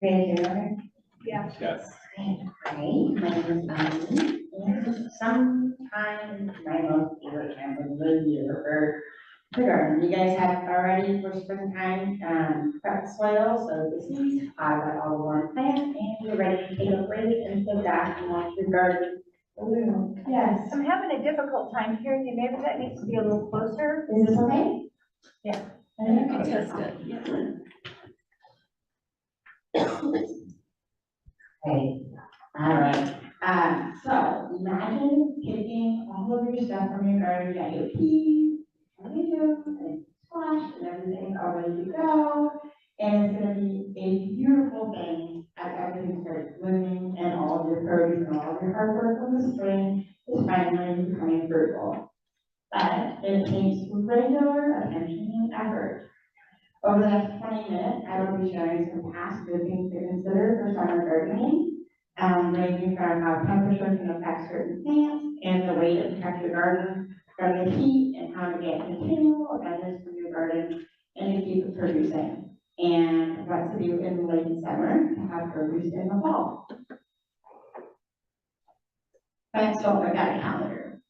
Raise your hand. Yeah. Yes. Hi, my name is Bonnie, and sometime my most favorite time of the year for the garden. You guys have already for springtime, prepped soil, so this is, I've got all the warm plants, and you're ready to take a break and sit back and watch your garden. Yes. I'm having a difficult time hearing you. Maybe that needs to be a little closer. Is this okay? Yeah. And you can test it. Okay, all right. So imagine taking all of your stuff from your garden, you got your peas, tomatoes, and squash, and everything all ready to go. And it's gonna be a beautiful thing as everything starts blooming and all of your produce and all of your hard work from the spring is finally becoming fruitful. But it takes regular attention and effort. Over the next 20 minutes, I will be sharing some past good things to consider for summer gardening, ranging from how temperature can affect certain plants and the way to protect your garden from the heat and how to get continual abundance from your garden and to keep it producing, and what to do in the late summer to have produce in the fall. But so I've got a calendar.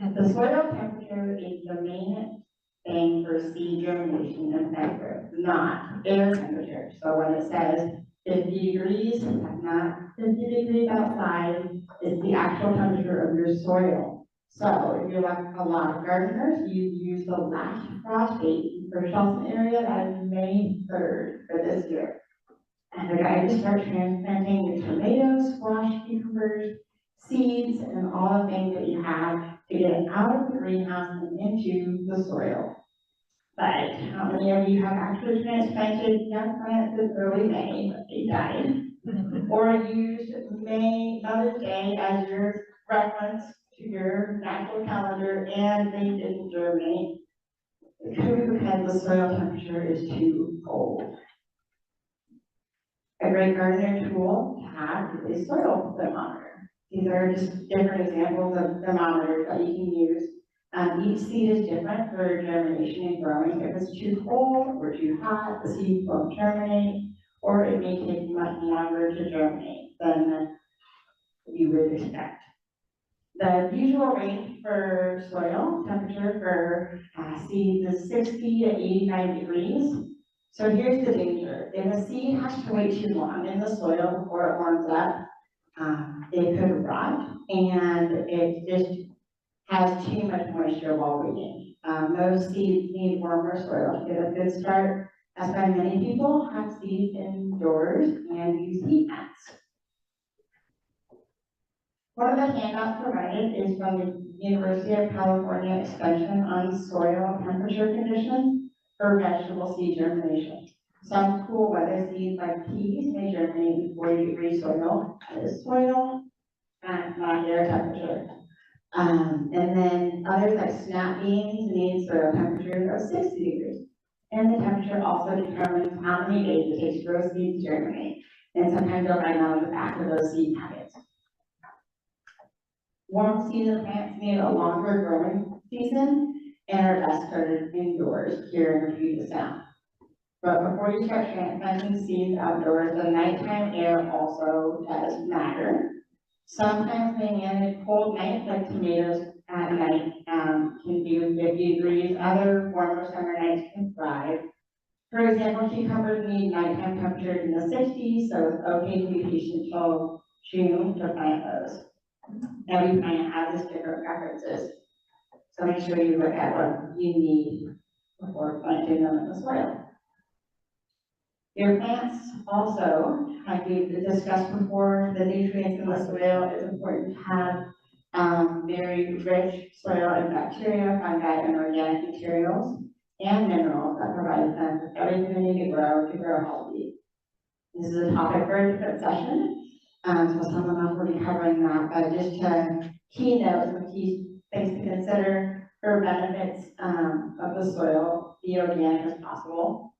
The soil temperature is the main thing for seed germination and plant growth, not air temperature. So when it says 50 degrees, that's not 50 degrees outside, it's the actual temperature of your soil. So if you're like a lot of gardeners, you use the last frost date for Charleston area, that is May 3rd for this year. And the guy to start transplanting your tomatoes, squash, cucumbers, seeds, and all the things that you have to get it out of the greenhouse and into the soil. But how many of you have actually transplanted young plants in early May, but they died? Or used Mother's Day as your reference to your natural calendar and they didn't germinate? It could be because the soil temperature is too cold. A great gardener tool to have is a soil thermometer. These are just different examples of thermometers that you can use. Each seed is different for germination and growing. If it's too cold or too hot, the seeds won't germinate, or it may take much longer to germinate than you would expect. The usual range for soil temperature for seeds is 60 to 85 degrees. So here's the danger. If a seed has to wait too long in the soil before it warms up, it could rot, and it just has too much moisture while waiting. Most seeds need warmer soil to get a good start. That's why many people have seeds indoors and use heat mats. One of the handouts provided is from the University of California Extension on soil temperature conditions for vegetable seed germination. Some cool weather seeds like peas may germinate in 40-degree soil. That is soil, not air temperature. And then others like snap beans need soil temperatures of 60 degrees. And the temperature also determines how many days it takes for those seeds to germinate. And sometimes they'll write on the back of those seed packets. Warm season plants need a longer growing season and are best started indoors here in Puget Sound. But before you start transplanting seeds outdoors, the nighttime air also does matter. Sometimes being in a cold night, like tomatoes at night, can do 50 degrees. Other warmer summer nights can thrive. For example, cucumbers need nighttime temperatures in the 60s, so it's okay to be patient till June to plant those. Every plant has its different preferences. So make sure you look at what you need before planting them in the soil. Your plants also, like we discussed before, the nutrients in the soil is important to have very rich soil in bacteria, fungi, and organic materials and minerals that provide them with everything they need to grow healthy. This is a topic for a different session, so someone else will be covering that, but just to keynote some key things to consider for benefits of the soil, be organic as possible.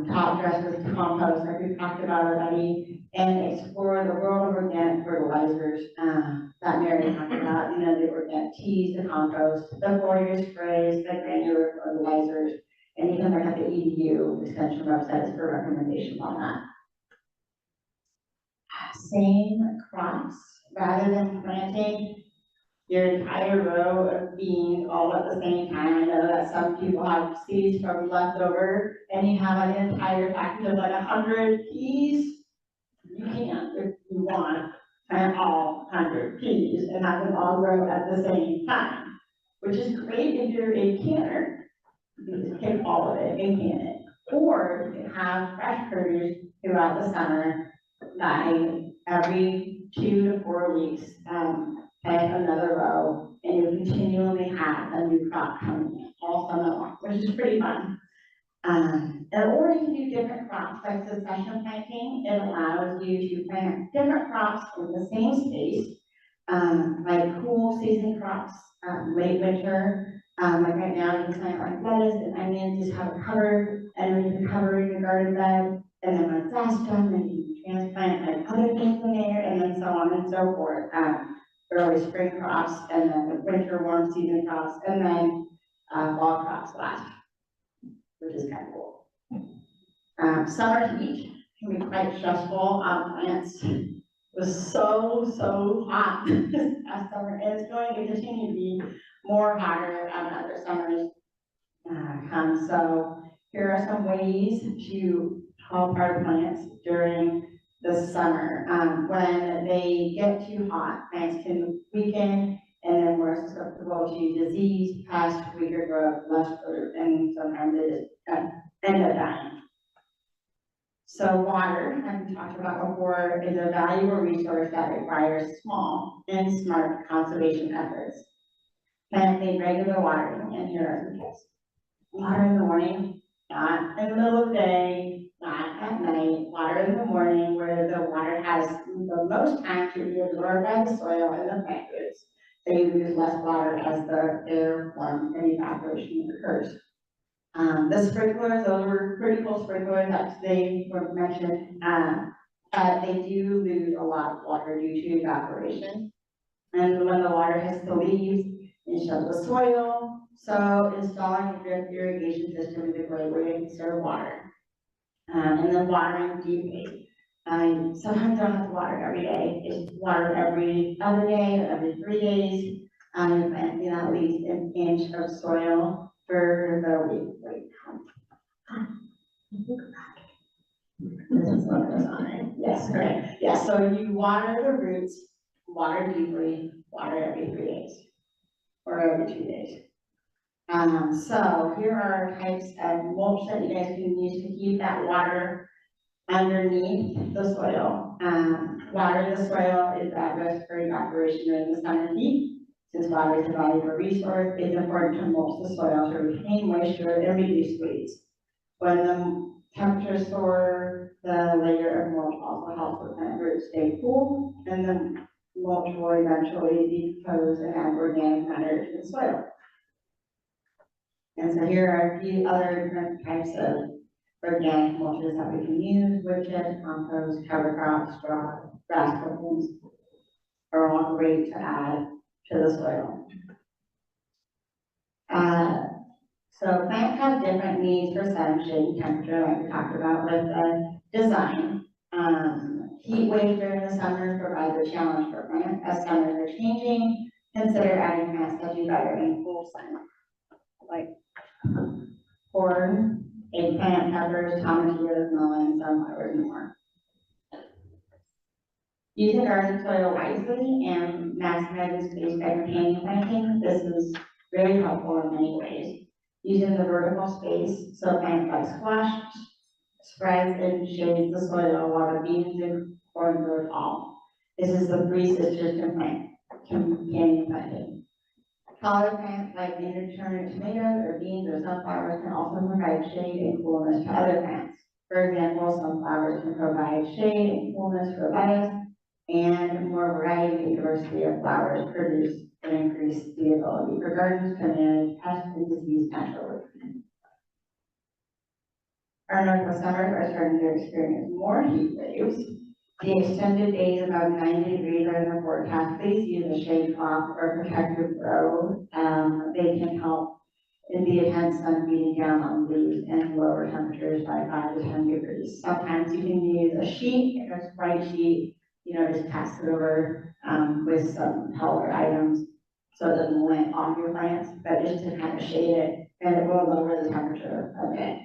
Top dress with compost, like we've talked about already, and explore the world of organic fertilizers that Mary talked about, the organic teas, the compost, the foliar sprays, the granular fertilizers, and even look at the EDU extension websites for recommendations on that. same crops rather than planting your entire row of beans all at the same time. I know that some people have seeds from leftover and you have an entire package of like 100 peas. You can, if you want, plant all 100 peas and have them all grow at the same time, which is great if you're a canner. You just take all of it and can it. Or you can have fresh produce throughout the summer by every 2 to 4 weeks, plant another row, and you continually have a new crop coming in all summer long, which is pretty fun. Or you can do different crops, like succession planting. It allows you to plant different crops in the same space, like cool season crops, late winter. Like right now, you can plant like lettuce and onions, just have a cover, and then you can cover in your garden bed. And then when that's done, then you can transplant like other things in there, and then so on and so forth. Early spring crops, and then winter warm season crops, and then fall crops last, which is kind of cool. Summer heat can be quite stressful on plants. It was so hot this past summer, and it's going to continue to be more hotter other summers come. So here are some ways to help our plants during the summer. When they get too hot, plants can weaken and then we're susceptible to disease, pest, weaker growth, less fruit, and sometimes they just end up dying. So water, as we talked about before, is a valuable resource that requires small and smart conservation efforts. Plants need regular watering, and here are some tips. Water in the morning, not in the middle of the day, not at night. Water in the morning where the water has the most time to be absorbed by the soil and the plant roots. So you use less water as the air warms and evaporation occurs. The sprinklers, those were pretty cool sprinklers that they were mentioned, but they do lose a lot of water due to evaporation. And when the water hits the leaves, it shows the soil. So installing a drip irrigation system is a great way to conserve water. And then watering deeply. Sometimes I don't have to water every day. It's water every other day or every 3 days. Planting at least an inch of soil for the week. This is what goes on, right? Yes, okay. Yeah, so you water the roots, water deeply, water every 3 days or every 2 days. So here are types of mulch that you guys can use to keep that water underneath the soil. Watering the soil is at risk for evaporation during the summer heat. Since water is a valuable resource, it's important to mulch the soil to retain moisture and reduce weeds. When the temperature soars, the layer of mulch also helps the plant roots stay cool, and the mulch will eventually decompose and add organic matter to the soil. And so here are a few other different types of organic mulches that we can use: wood chips, compost, cover crops, straw, grass clippings are all great to add to the soil. So plants have different needs for sun, shade, temperature, like we talked about with the design. Heat waves during the summer provide a challenge for plants. As summers are changing, consider adding plants that do better in full sun, like corn, eggplant, peppers, tomatillos, melons, sunflowers, and more. Using garden soil wisely and maximizing space by companion planting, this is very helpful in many ways. Using the vertical space, so plants like squash spreads and shades the soil while the beans and corn grow tall. This is the three sisters companion planting. Taller plants like indeterminate tomatoes or beans or sunflowers can also provide shade and coolness to other plants. For example, sunflowers can provide shade and coolness for lettuce, and more variety and diversity of flowers produce and increase the ability for gardens to manage pests and disease naturally. Our Northwest summers are starting to experience more heat waves. The extended days above 90 degrees are in the forecast. Please use a shade cloth or protective robe. They can help in the intense sun beating down on leaves and lower temperatures by 5 to 10 degrees. Sometimes you can use a sheet, if it's a white sheet. just pass it over, with some taller items, so it doesn't lint off your plants, but just to kind of shade it, and it will lower the temperature a bit.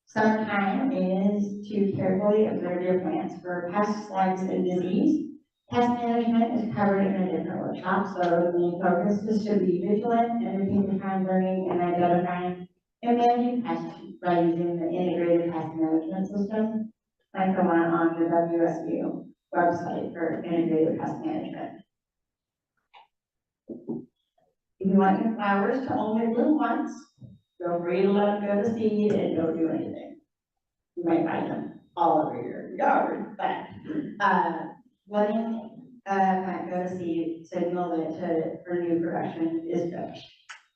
Summertime is to carefully observe your plants for pests, slugs, and disease. Pest management is covered in a different workshop, so the main focus is to be vigilant and to take the time learning and identifying and managing pests by using the integrated pest management system, like the one on the WSU website for integrated pest management. If you want your flowers to only bloom once, feel free to let them go to seed and don't do anything. You might find them all over your yard, but letting a plant go to seed signal that for new production is finished.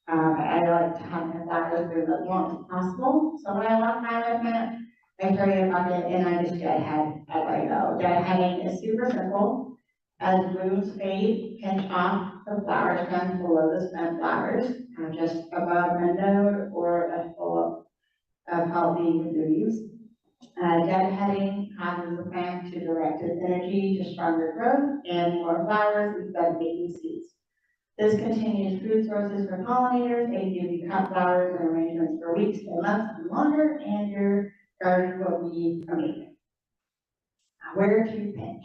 I like to have my flowers bloom as long as possible, so when I walk by my plant, I carry a bucket and I just deadhead as I go. Deadheading is super simple. As blooms fade, pinch off the flower stems below the spent flowers, just above a node or a full of healthy leaves. Deadheading causes the plant to direct its energy to stronger growth and more flowers instead of making seeds. This continues food sources for pollinators, and gives you cut flowers and arrangements for weeks and months and longer, and your garden will be amazing. Where to pinch?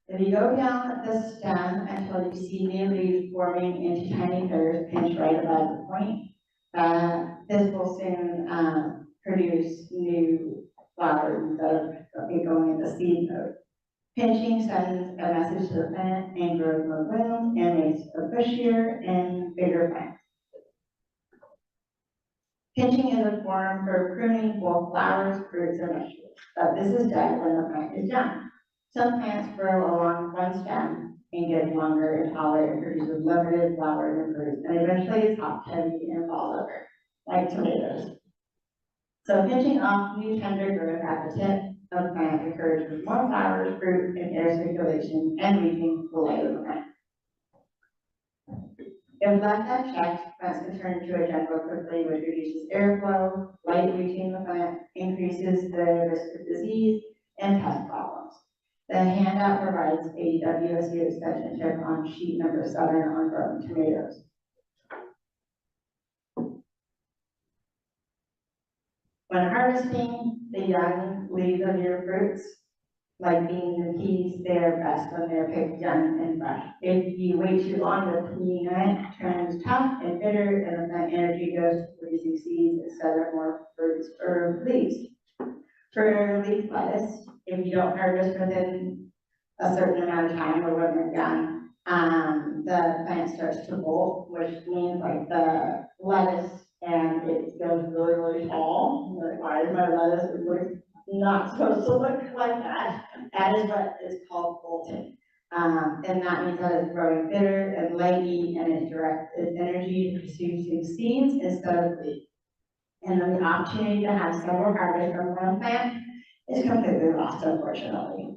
If you go down the stem until you see new leaves forming into tiny pairs, pinch right above the point. This will soon produce new flowers instead of going into seed mode. Pinching sends a message to the plant and grows more blooms and makes a bushier and bigger plant. Pinching is a form for pruning both flowers, fruits, and vegetables, but this is done when the plant is done. Some plants grow along one stem and get longer and taller and produces limited flowers and fruits, and eventually it's top heavy and fall over, like tomatoes. So pinching off new tender growth at the tip of the plant encourages more flowers, fruit, and air circulation and reaching the light of the plant. If left unchecked, plants can turn into a jungle quickly, which reduces airflow, light reaching the plant, increases the risk of disease, and pest problems. The handout provides a WSU extension tip on sheet number 7 on growing tomatoes. When harvesting the young leaves of your fruits, like beans and peas, they're best when they're picked young and fresh. If you wait too long, the pea nut turns tough and bitter, and the plant energy goes to producing seeds instead of more fruits or leaves. For leaf lettuce, if you don't harvest within a certain amount of time or when they're young, the plant starts to bolt, which means like the lettuce and it goes really, really tall. Like, why is my lettuce not supposed to look like that? That is what is called bolting. And that means that it's growing bitter and leggy and it directs its energy to producing seeds instead of leaves. And then the opportunity to have several harvests from one plant is completely lost, unfortunately.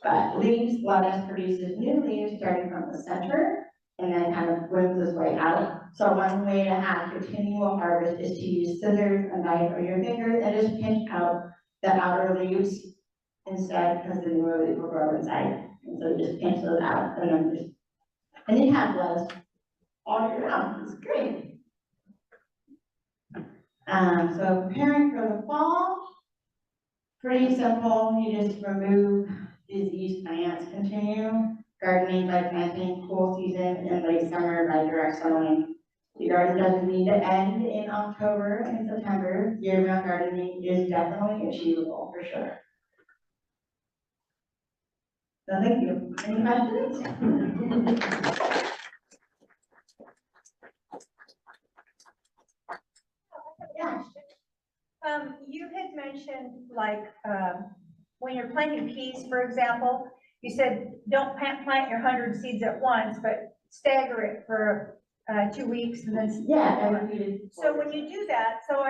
But leaves, lettuce produces new leaves starting from the center and then kind of blooms its way out. So one way to have continual harvest is to use scissors, a knife, or your fingers and just pinch out the outer leaves instead, because the newer leaves will grow inside. And so you just pinch those out and you have lettuce all year round. It's great. So preparing for the fall, pretty simple. You just remove diseased plants. Continue gardening by planting cool season and late summer by direct sowing. The garden doesn't need to end in October and September. Year-round gardening is definitely achievable for sure. So thank you. Any questions? Yeah. You had mentioned like, when you're planting peas, for example, you said don't plant your 100 seeds at once, but stagger it for 2 weeks and then. Yeah. So when you do that, so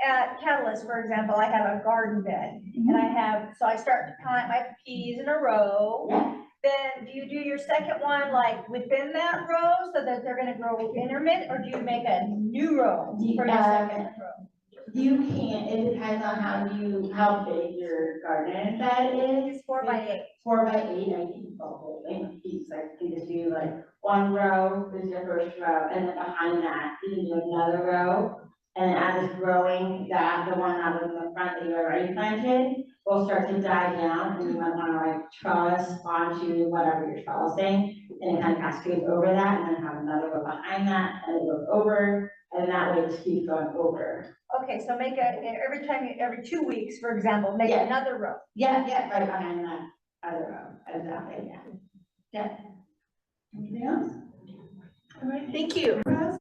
at Catalyst, for example, I have a garden bed and I start to plant my peas in a row. Yeah. Then do you do your second one like within that row so that they're gonna grow intermittent, or do you make a new row for your second row? You can, it depends depends on how big your garden bed is. It's 4x8. 4x8, I think, whole thing, piece, like, you just do like one row is your first row, and then behind that, you can do another row. And as it's growing, the one that was in the front that you already planted, will start to die down, and you might wanna like trellis onto whatever you're trellising, and it kind of cascades over that, and then have another row behind that, and it goes over, and that way it just keeps going over. Okay, so make every 2 weeks, for example, make Yeah. another row. Yeah, right behind that other row, exactly, yeah. Yeah. Anything else? All right, thank you. Roz?